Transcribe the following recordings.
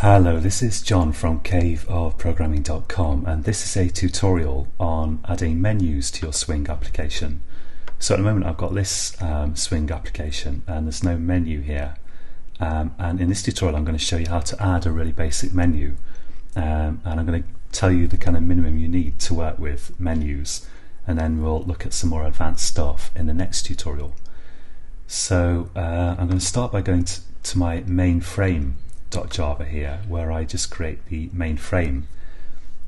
Hello, this is John from caveofprogramming.com, and this is a tutorial on adding menus to your Swing application. So at the moment I've got this Swing application and there's no menu here, and in this tutorial I'm going to show you how to add a really basic menu, and I'm going to tell you the kind of minimum you need to work with menus, and then we'll look at some more advanced stuff in the next tutorial. So I'm going to start by going to my main frame.java here, where I just create the main frame,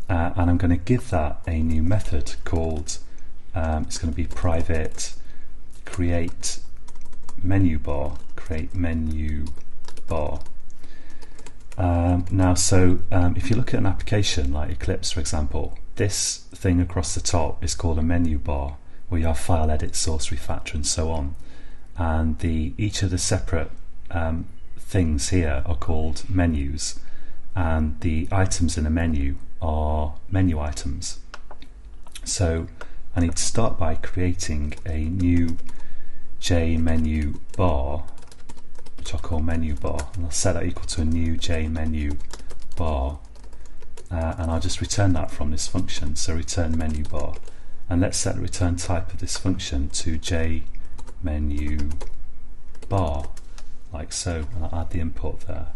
and I'm going to give that a new method called it's going to be private create menu bar. If you look at an application like Eclipse, for example, this thing across the top is called a menu bar, where you have file edit, source, refactor, and so on, and each of the separate things here are called menus, and the items in a menu are menu items. So I need to start by creating a new JMenu bar, which I'll call menu bar, and I'll set that equal to a new JMenu bar, and I'll just return that from this function, so return menu bar, and let's set the return type of this function to JMenu bar, like so, and I'll add the import there.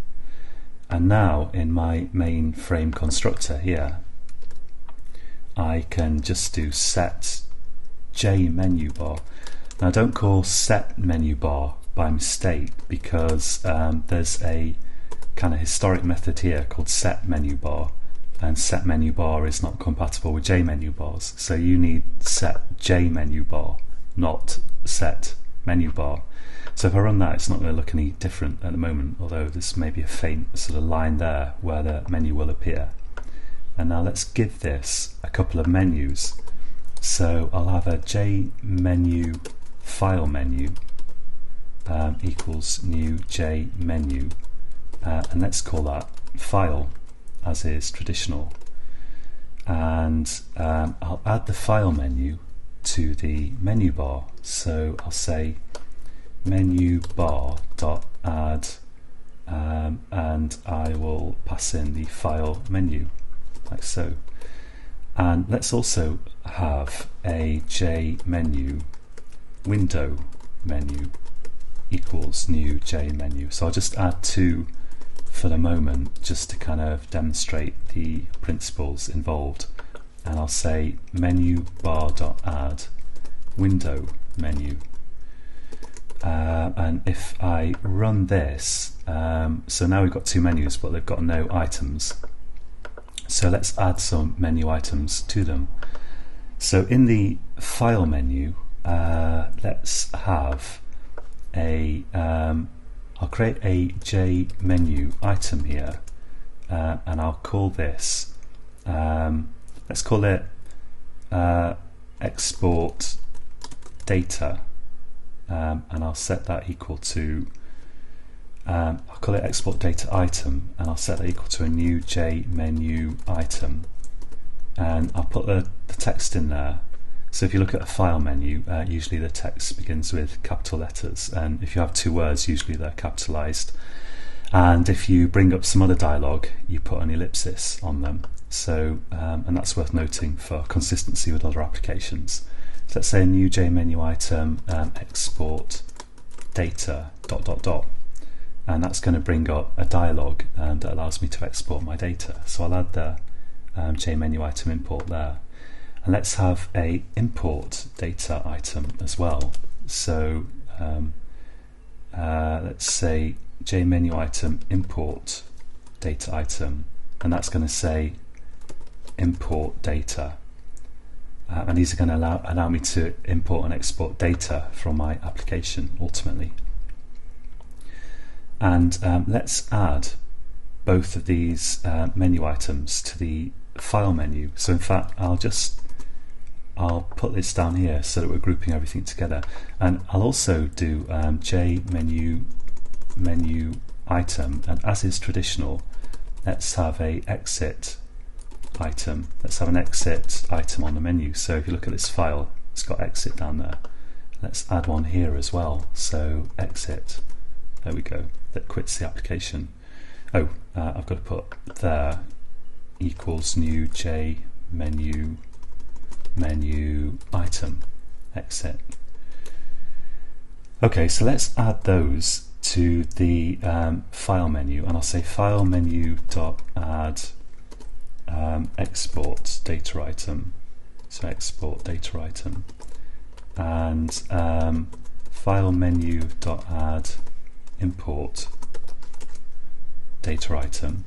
And now in my main frame constructor here, I can just do set JMenuBar. Now don't call set menu bar by mistake, because there's a kind of historic method here called set menu bar, and set menu bar is not compatible with JMenu bars, so you need set JMenu bar, not set menu bar. So if I run that, it's not going to look any different at the moment, although there's maybe a faint sort of line there where the menu will appear. And now let's give this a couple of menus. So I'll have a JMenu file menu equals new JMenu, and let's call that file, as is traditional. And I'll add the file menu to the menu bar. So I'll say menu bar dot add, and I will pass in the file menu, like so. And let's also have a JMenu window menu equals new JMenu. So I'll just add two for the moment, just to kind of demonstrate the principles involved. And I'll say menu bar dot add window menu. And if I run this, so now we've got two menus, but they've got no items. So let's add some menu items to them. So in the file menu, let's have I'll create a JMenu item here, and I'll call this, let's call it export data. And I'll set that equal to, I'll call it export data item, and I'll set that equal to a new JMenu item, and I'll put the text in there. So if you look at a file menu, usually the text begins with capital letters, and if you have two words, usually they're capitalized, and if you bring up some other dialogue, you put an ellipsis on them. So and that's worth noting for consistency with other applications. So let's say a new JMenu item, export data ... and that's going to bring up a dialog that allows me to export my data. So I'll add the JMenu item import there, and let's have a import data item as well. So let's say JMenu item import data item, and that's going to say import data. And these are going to allow me to import and export data from my application ultimately. And let's add both of these menu items to the file menu. So in fact, I'll put this down here so that we're grouping everything together. And I'll also do JMenu menu item, and as is traditional, let's have a exit item. Let's have an exit item on the menu. So if you look at this file, it's got exit down there. Let's add one here as well. So exit, there we go, that quits the application. I've got to put there equals new J menu item exit. Okay, so let's add those to the file menu, and I'll say file menu dot add export data item. So export data item, and file menu dot add import data item,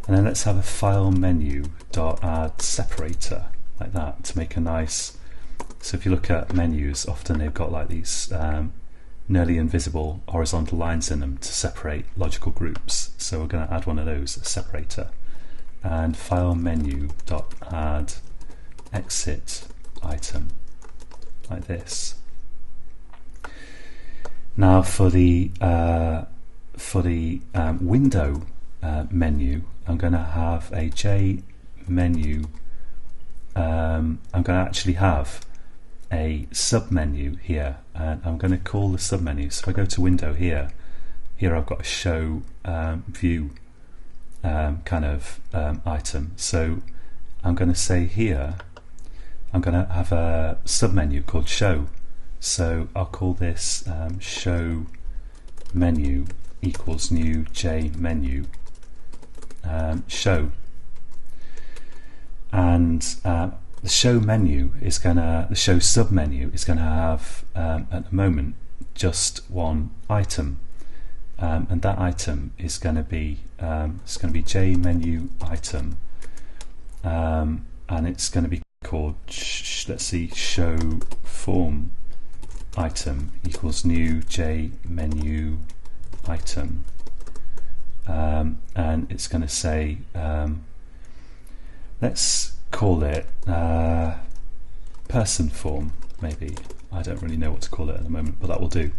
and then let's have a file menu dot add separator, like that, to make a nice. So if you look at menus, often they've got like these nearly invisible horizontal lines in them to separate logical groups. So we're going to add one of those, a separator, and file menu dot add exit item, like this. Now for the window menu, I'm going to have a J menu. I'm going to actually have a sub-menu here, and I'm going to call the sub-menu. So if I go to window here I've got a show view kind of item. So I'm going to say here I'm going to have a sub-menu called show. So I'll call this show menu equals new J menu show, and the show menu is the show sub menu is going to have at the moment just one item, and that item is going to be J menu item, and it's going to be called let's see, show form item equals new J menu item, and it's going to say let's call it person form, maybe. I don't really know what to call it at the moment, but that will do.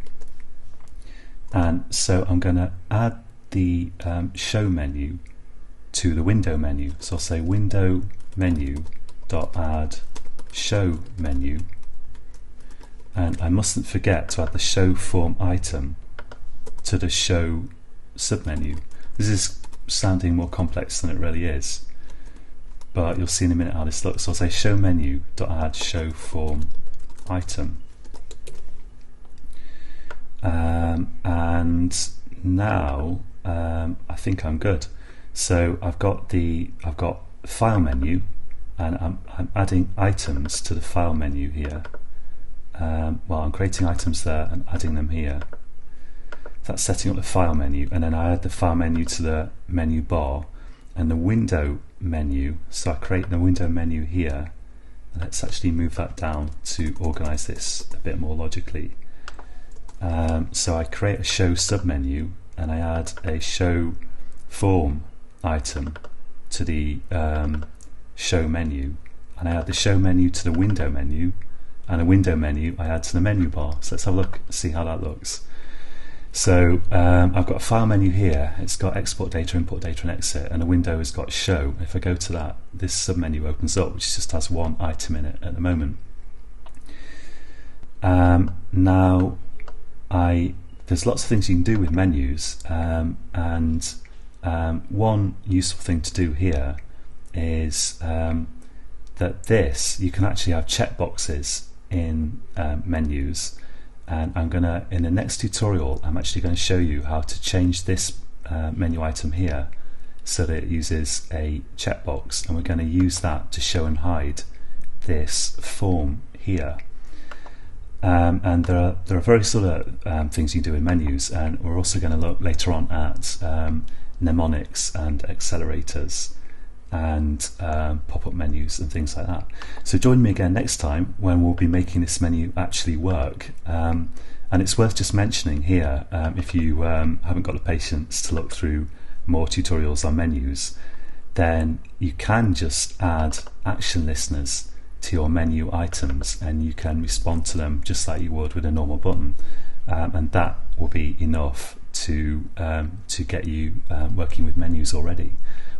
And so I'm going to add the show menu to the window menu. So I'll say window menu dot add show menu, and I mustn't forget to add the show form item to the show submenu. This is sounding more complex than it really is, but you'll see in a minute how this looks. So I'll say show menu dot add show form item, and now I think I'm good. So I've got file menu, and I'm adding items to the file menu here. Well, I'm creating items there and adding them here. That's setting up the file menu, and then I add the file menu to the menu bar and the window menu. So I create the window menu here, and let's actually move that down to organize this a bit more logically. So I create a show submenu, and I add a show form item to the show menu, and I add the show menu to the window menu, and the window menu I add to the menu bar. So let's have a look, see how that looks. So I've got a file menu here, it's got export data, import data and exit, and the window has got show. If I go to that, this submenu opens up, which just has one item in it at the moment. Now there's lots of things you can do with menus, and one useful thing to do here is that you can actually have checkboxes in menus, and in the next tutorial I'm actually going to show you how to change this menu item here so that it uses a checkbox, and we're going to use that to show and hide this form here. And there are various other things you can do in menus, and we're also going to look later on at mnemonics and accelerators and pop-up menus and things like that. So join me again next time when we'll be making this menu actually work. And it's worth just mentioning here, if you haven't got the patience to look through more tutorials on menus, then you can just add action listeners to your menu items, and you can respond to them just like you would with a normal button, and that will be enough to get you working with menus already.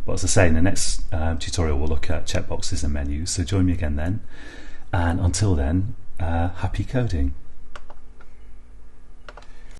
But as I say, in the next tutorial we'll look at checkboxes and menus, so join me again then, and until then, happy coding.